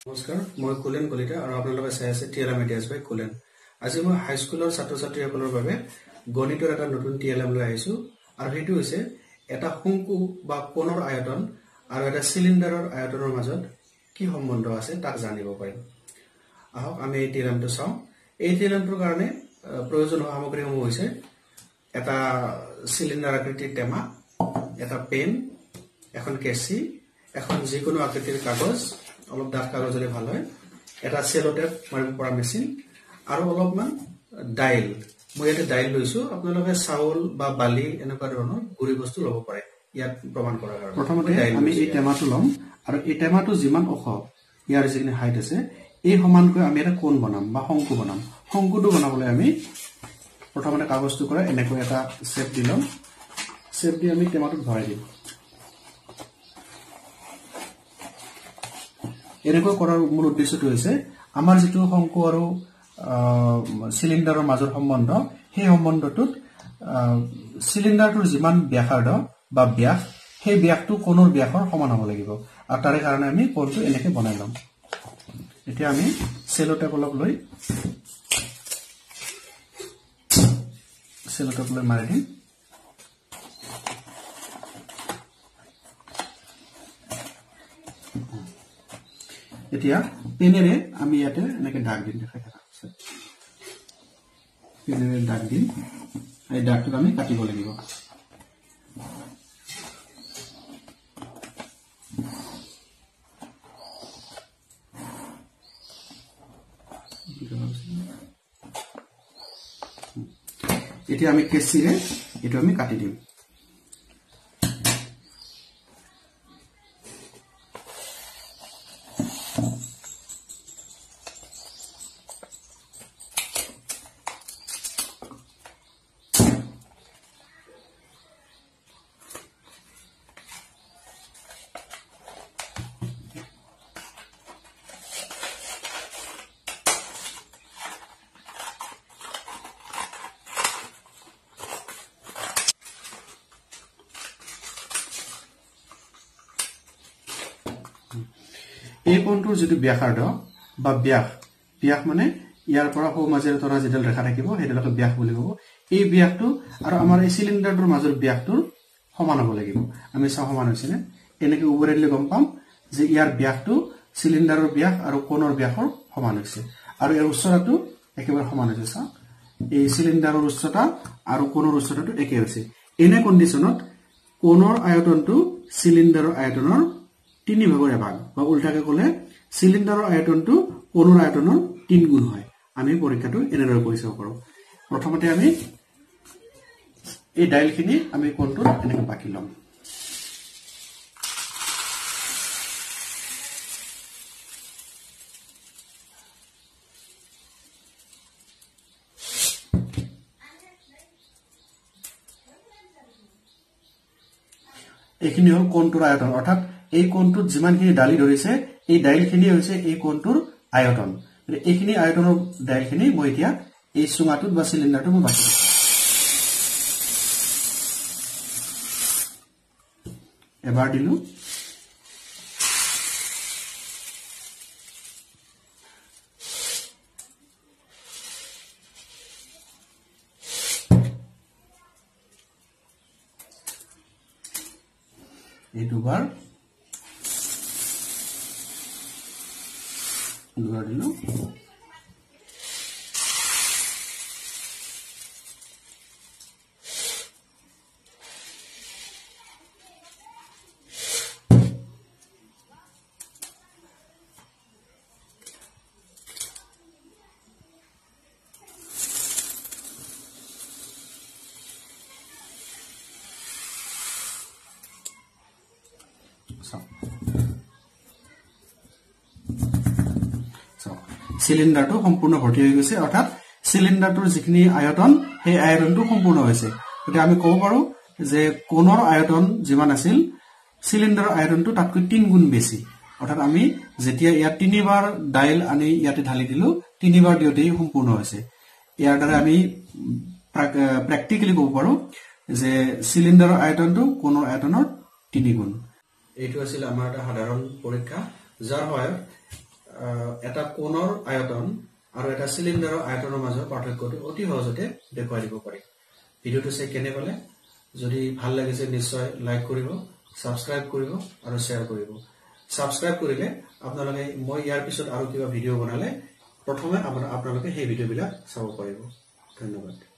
নমস্কাৰ মই কুলেন কলিতা আৰু আপোনালোকে চাই আছে টিএলএম আইডিয়াছ বাই কুলেন। আজি মই হাইস্কুলৰ ছাত্ৰ ছাত্ৰীসকলৰ বাবে গণিতৰ এটা নতুন টিএলএম লৈ আহিছোঁ আৰু সেইটো হৈছে এটা শংকু বা কোণৰ আয়তন আৰু এটা চিলিণ্ডাৰৰ আয়তনৰ মাজত কি সম্বন্ধ আছে তাক জানিব পাৰিম। আহক আমি এই টিএলএমটো চাওঁ। এই টিএলএমটোৰ কাৰণে প্ৰয়োজন হোৱা সামগ্ৰীসমূহ হৈছে এটা চিলিণ্ডাৰ আকৃতিৰ টেমা, এটা পেন, এখন কেঁচি, এখন যিকোনো আকৃতিৰ কাগজ, অলপ ডাঠ কাগজ হলে ভাল হয়, এটা সেলোটেপ মাৰিব পৰা মেচিন আৰু অলপমান ডাইল। মই ইয়াতে ডাইল লৈছোঁ, আপোনালোকে চাউল বা বালি এনেকুৱা ধৰণৰ গুড়ি বস্তু ল'ব পাৰে ইয়াত প্ৰমাণ কৰাৰ কাৰণে। প্ৰথমতে আমি এই টেমাটো ল'ম আৰু এই টেমাটো যিমান ওখ, ইয়াৰ যিখিনি হাইট আছে, এই সমানকৈ আমি এটা কোণ বনাম বা শংকু বনাম। শংকুটো বনাবলৈ আমি প্ৰথমতে কাগজটো কৰা এনেকৈ এটা শ্বেপ দি ল'ম। শ্বেপ দি আমি টেমাটোত ভৰাই দিম। এনেকৈ কৰাৰ মূল উদ্দেশ্যটো হৈছে আমাৰ যিটো শংকু আৰু চিলিণ্ডাৰৰ মাজৰ সম্বন্ধ, সেই সম্বন্ধটোত চিলিণ্ডাৰটোৰ যিমান ব্যাসাৰ্ধ বা ব্যাস, সেই ব্যাসটো কোণৰ ব্যাসৰ সমান হ'ব লাগিব আৰু তাৰে কাৰণে আমি কোণটো এনেকৈ বনাই ল'ম। এতিয়া আমি সেলোটেপ অলপ লৈ মাৰি দিম। এতিয়া পেনেৰে আমি ইয়াতে এনেকে দাগ দিম। দেখাই থকা পেনেৰে দাগ দিম। এই দাগটোক আমি কাটিব লাগিব। এতিয়া আমি কেঁচিৰে এইটো আমি কাটি দিম। এই কোণটোৰ যিটো ব্যাসাৰ্ধ বা ব্যাস মানে ইয়াৰ পৰা সৌ মাজেৰে তৰা যিডাল ৰেখা থাকিব সেইডালকে ব্যাস বুলি ক'ব। এই ব্যাসটো আৰু আমাৰ এই চিলিণ্ডাৰটোৰ মাজৰ ব্যাসটোৰ সমান হ'ব লাগিব। আমি চাওঁ সমান হৈছেনে। এনেকৈ উভৰাই দিলে গম পাম যে ইয়াৰ ব্যাসটো চিলিণ্ডাৰৰ ব্যাস আৰু কোণৰ ব্যাসৰ সমান হৈছে আৰু ইয়াৰ উচ্চতাটো একেবাৰে সমান হৈছে। চাওক, এই চিলিণ্ডাৰৰ উচ্চতা আৰু কোণৰ উচ্চতাটো একে হৈছে। এনে কণ্ডিশ্যনত কোণৰ আয়তনটো চিলিণ্ডাৰৰ আয়তনৰ 3 ভাগৰ 1 ভাগ, বা উল্টাকে ক'লে চিলিণ্ডাৰৰ আয়তনটো কোণৰ আয়তনৰ 3 গুণ হয়। আমি পৰীক্ষাটো এনেদৰে কৰি চাব পাৰোঁ। প্ৰথমতে আমি এই ডাইলখিনি আমি কোণটোত এনেকৈ বাকি ল'ম। এইখিনি হ'ল কোণটোৰ আয়তন, অৰ্থাৎ এই কোণটোত যিমানখিনি ডালি ধৰিছে এই ডাইলখিনি হৈছে এই কোণটোৰ আয়তন। এইখিনি আয়তনৰ ডাইলখিনি মই এতিয়া এই চুঙাটোত বা চিলিণ্ডাৰটো মই বাকি দিম। এবাৰ দিলো। এই দুবাৰ দিলো। চিলিণ্ডাৰটো সম্পূৰ্ণ ভৰ্তি হৈ গৈছে, অৰ্থাৎ চিলিণ্ডাৰটোৰ যিখিনি আয়তন সেই আয়তনটো সম্পূৰ্ণ হৈছে। গতিকে আমি ক'ব পাৰোঁ যে কোণৰ আয়তন যিমান আছিল চিলিণ্ডাৰৰ আয়তনটো তাতকৈ 3 গুণ বেছি। অৰ্থাৎ আমি যেতিয়া ইয়াত 3বাৰ ডাইল আনি ইয়াতে ঢালি দিলো, 3বাৰ দিওঁতেই সম্পূৰ্ণ হৈছে। ইয়াৰ দ্বাৰা আমি প্ৰেক্টিকেলি ক'ব পাৰোঁ যে চিলিণ্ডাৰৰ আয়তনটো কোণৰ আয়তনৰ 3 গুণ। এইটো আছিল আমাৰ এটা সাধাৰণ পৰীক্ষা, যাৰ সহায়ত এটা কোণৰ আয়তন আৰু এটা সিলিন্ডাৰৰ আয়তনৰ মাজৰ পাৰ্থক্যটো অতি সহজতে দেখুৱাই দিব পাৰি ভিডিওটো চাই কেনে পালে যদি ভাল লাগিছে নিশ্চয় লাইক কৰিব সাবস্ক্ৰাইব কৰিব আৰু শেয়াৰ কৰিব সাবস্ক্ৰাইব কৰিলে আপোনালোকে মই ইয়াৰ পিছত আৰু কিবা ভিডিও বনালে প্ৰথমে আপোনালোকে সেই ভিডিওবিলাক চাব পাৰিব ধন্যবাদ